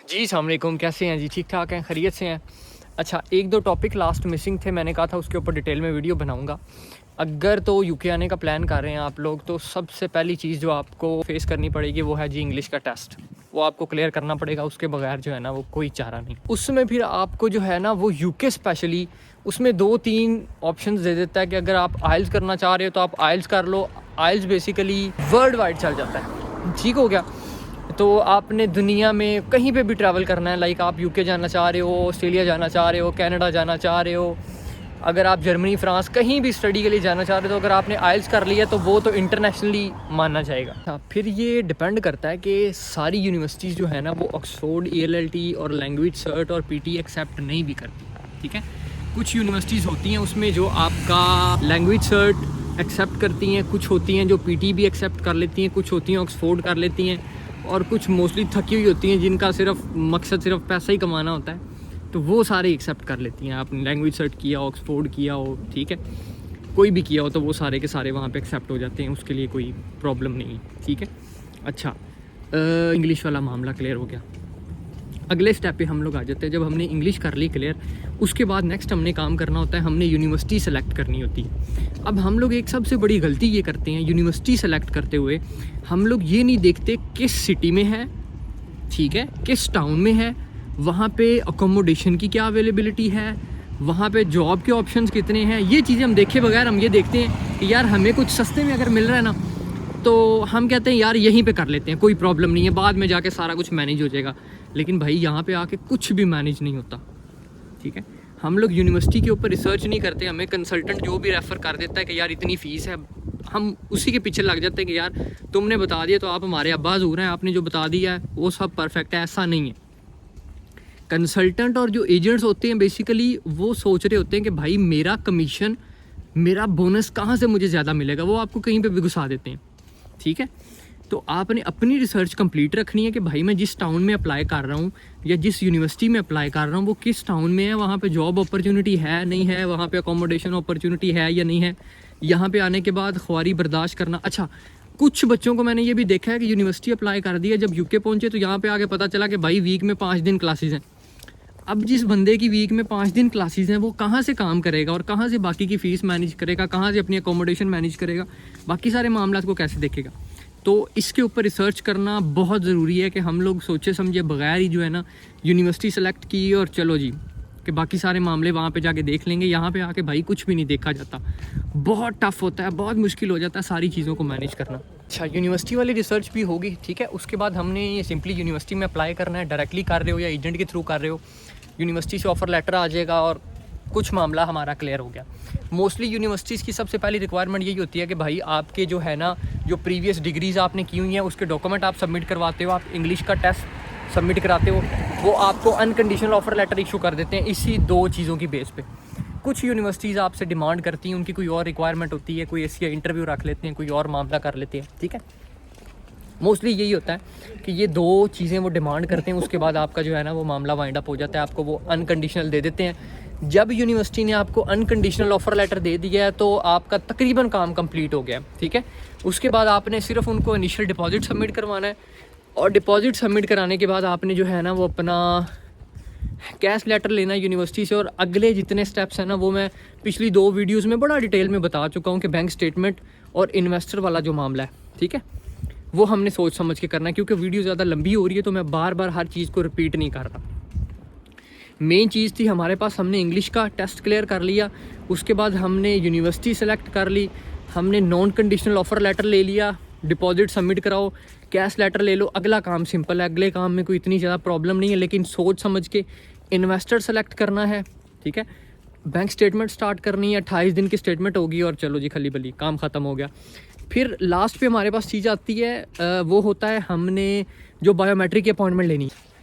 जी अस्सलाम वालेकुम, कैसे हैं जी? ठीक ठाक हैं, खैरियत से हैं? अच्छा, एक दो टॉपिक लास्ट मिसिंग थे, मैंने कहा था उसके ऊपर डिटेल में वीडियो बनाऊंगा। अगर तो यूके आने का प्लान कर रहे हैं आप लोग, तो सबसे पहली चीज़ जो आपको फेस करनी पड़ेगी वो है जी इंग्लिश का टेस्ट। वो आपको क्लियर करना पड़ेगा, उसके बगैर जो है ना वो कोई चारा नहीं। उसमें फिर आपको जो है ना वो यूके स्पेशली उसमें 2-3 ऑप्शंस दे देता है कि अगर आप आइल्स करना चाह रहे हो तो आप आइल्स कर लो। आइल्स बेसिकली वर्ल्ड वाइड चल जाता है, ठीक हो गया। तो आपने दुनिया में कहीं पे भी ट्रैवल करना है, लाइक आप यूके जाना चाह रहे हो, ऑस्ट्रेलिया जाना चाह रहे हो, कनाडा जाना चाह रहे हो, अगर आप जर्मनी फ्रांस कहीं भी स्टडी के लिए जाना चाह रहे हो, तो अगर आपने आइल्स कर लिया तो वो तो इंटरनेशनली माना जाएगा। फिर ये डिपेंड करता है कि सारी यूनिवर्सिटीज़ जो है ना वो ऑक्सफोर्ड ELLT और लैंग्वेज सर्ट और PT एक्सेप्ट नहीं भी करती, ठीक है। कुछ यूनिवर्सिटीज़ होती हैं उसमें जो आपका लैंग्वेज सर्ट एक्सेप्ट करती हैं, कुछ होती हैं जो PT भी एक्सेप्ट कर लेती हैं, कुछ होती हैं ऑक्सफोर्ड कर लेती हैं, और कुछ मोस्टली थकी हुई होती हैं जिनका सिर्फ मकसद सिर्फ पैसा ही कमाना होता है, तो वो सारे एक्सेप्ट कर लेती हैं। आपने लैंग्वेज सर्ट किया हो, ऑक्सफोर्ड किया हो, ठीक है, कोई भी किया हो, तो वो सारे के सारे वहाँ पे एक्सेप्ट हो जाते हैं, उसके लिए कोई प्रॉब्लम नहीं है, ठीक है। अच्छा, इंग्लिश वाला मामला क्लियर हो गया। अगले स्टेप पे हम लोग आ जाते हैं। जब हमने इंग्लिश कर ली क्लियर, उसके बाद नेक्स्ट हमने काम करना होता है, हमने यूनिवर्सिटी सेलेक्ट करनी होती है। अब हम लोग एक सबसे बड़ी गलती ये करते हैं, यूनिवर्सिटी सेलेक्ट करते हुए हम लोग ये नहीं देखते किस सिटी में है, ठीक है, किस टाउन में है, वहाँ पे अकोमोडेशन की क्या अवेलेबिलिटी है, वहाँ पे जॉब के ऑप्शंस कितने हैं। ये चीज़ें हम देखे बगैर हम ये देखते हैं कि यार हमें कुछ सस्ते में अगर मिल रहा है ना, तो हम कहते हैं यार यहीं पे कर लेते हैं, कोई प्रॉब्लम नहीं है, बाद में जाके सारा कुछ मैनेज हो जाएगा। लेकिन भाई यहाँ पे आके कुछ भी मैनेज नहीं होता, ठीक है। हम लोग यूनिवर्सिटी के ऊपर रिसर्च नहीं करते, हमें कंसल्टेंट जो भी रेफ़र कर देता है कि यार इतनी फ़ीस है, हम उसी के पीछे लग जाते हैं कि यार तुमने बता दिया तो आप हमारे अब्बा हज़ूर हैं, आपने जो बता दिया है वो सब परफेक्ट है, ऐसा नहीं है। कंसल्टेंट और जो एजेंट्स होते हैं बेसिकली वो सोच रहे होते हैं कि भाई मेरा कमीशन, मेरा बोनस कहाँ से मुझे ज़्यादा मिलेगा, वो आपको कहीं पे भी घुसा देते हैं, ठीक है। तो आपने अपनी रिसर्च कंप्लीट रखनी है कि भाई मैं जिस टाउन में अप्लाई कर रहा हूँ या जिस यूनिवर्सिटी में अप्लाई कर रहा हूँ वो किस टाउन में है, वहाँ पे जॉब अपॉर्चुनिटी है नहीं है, वहाँ पे अकोमोडेशन अपॉर्चुनिटी है या नहीं है, यहाँ पे आने के बाद ख्वारी बर्दाश्त करना। अच्छा, कुछ बच्चों को मैंने ये भी देखा है कि यूनिवर्सिटी अप्लाई कर दिया, जब यूके पहुँचे तो यहाँ पर आके पता चला कि भाई वीक में 5 दिन क्लासेज हैं। अब जिस बंदे की वीक में 5 दिन क्लासेस हैं वो कहाँ से काम करेगा और कहाँ से बाकी की फ़ीस मैनेज करेगा, कहाँ से अपनी अकोमोडेशन मैनेज करेगा, बाकी सारे मामला को कैसे देखेगा। तो इसके ऊपर रिसर्च करना बहुत ज़रूरी है कि हम लोग सोचे समझे बगैर ही जो है ना यूनिवर्सिटी सेलेक्ट की और चलो जी कि बाकी सारे मामले वहाँ पे जाके देख लेंगे। यहाँ पे आके भाई कुछ भी नहीं देखा जाता, बहुत टफ होता है, बहुत मुश्किल हो जाता है सारी चीज़ों को मैनेज करना। अच्छा, यूनिवर्सिटी वाली रिसर्च भी होगी, ठीक है। उसके बाद हमने ये सिंपली यूनिवर्सिटी में अप्लाई करना है, डायरेक्टली कर रहे हो या एजेंट के थ्रू कर रहे हो, यूनिवर्सिटी से ऑफ़र लेटर आ जाएगा और कुछ मामला हमारा क्लियर हो गया। मोस्टली यूनिवर्सिटीज़ की सबसे पहली रिक्वायरमेंट यही होती है कि भाई आपके जो है ना जो प्रीवियस डिग्रीज़ आपने की हुई हैं उसके डॉक्यूमेंट आप सबमिट करवाते हो, आप इंग्लिश का टेस्ट सबमिट कराते हो, वो आपको अनकंडीशनल ऑफ़र लेटर इशू कर देते हैं इसी 2 चीज़ों की बेस पे। कुछ यूनिवर्सिटीज़ आपसे डिमांड करती हैं, उनकी कोई और रिक्वायरमेंट होती है, कोई ऐसी इंटरव्यू रख लेते हैं, कोई और मामला कर लेते हैं, ठीक है। मोस्टली यही होता है कि ये 2 चीज़ें वो डिमांड करते हैं, उसके बाद आपका जो है ना वो मामला वाइंड अप हो जाता है, आपको वो अनकंडीशनल दे देते हैं। जब यूनिवर्सिटी ने आपको अनकंडीशनल ऑफ़र लेटर दे दिया है तो आपका तकरीबन काम कंप्लीट हो गया, ठीक है। उसके बाद आपने सिर्फ उनको इनिशियल डिपॉजिट सबमिट करवाना है, और डिपॉजिट सबमिट कराने के बाद आपने जो है ना वो अपना कैश लेटर लेना है यूनिवर्सिटी से। और अगले जितने स्टेप्स हैं ना वो मैं पिछली 2 वीडियोज़ में बड़ा डिटेल में बता चुका हूँ कि बैंक स्टेटमेंट और इन्वेस्टर वाला जो मामला है, ठीक है, वो हमने सोच समझ के करना है। क्योंकि वीडियो ज़्यादा लंबी हो रही है तो मैं बार बार हर चीज़ को रिपीट नहीं कर रहा। मेन चीज़ थी हमारे पास, हमने इंग्लिश का टेस्ट क्लियर कर लिया, उसके बाद हमने यूनिवर्सिटी सेलेक्ट कर ली, हमने नॉन कंडीशनल ऑफ़र लेटर ले लिया, डिपॉजिट सबमिट कराओ, कैश लेटर ले लो। अगला काम सिंपल है, अगले काम में कोई इतनी ज़्यादा प्रॉब्लम नहीं है, लेकिन सोच समझ के इन्वेस्टर सेलेक्ट करना है, ठीक है। बैंक स्टेटमेंट स्टार्ट करनी है, 28 दिन की स्टेटमेंट होगी और चलो जी खली बली काम ख़त्म हो गया। फिर लास्ट पे हमारे पास चीज़ आती है, वो होता है हमने जो बायोमेट्रिक की अपॉइंटमेंट लेनी है।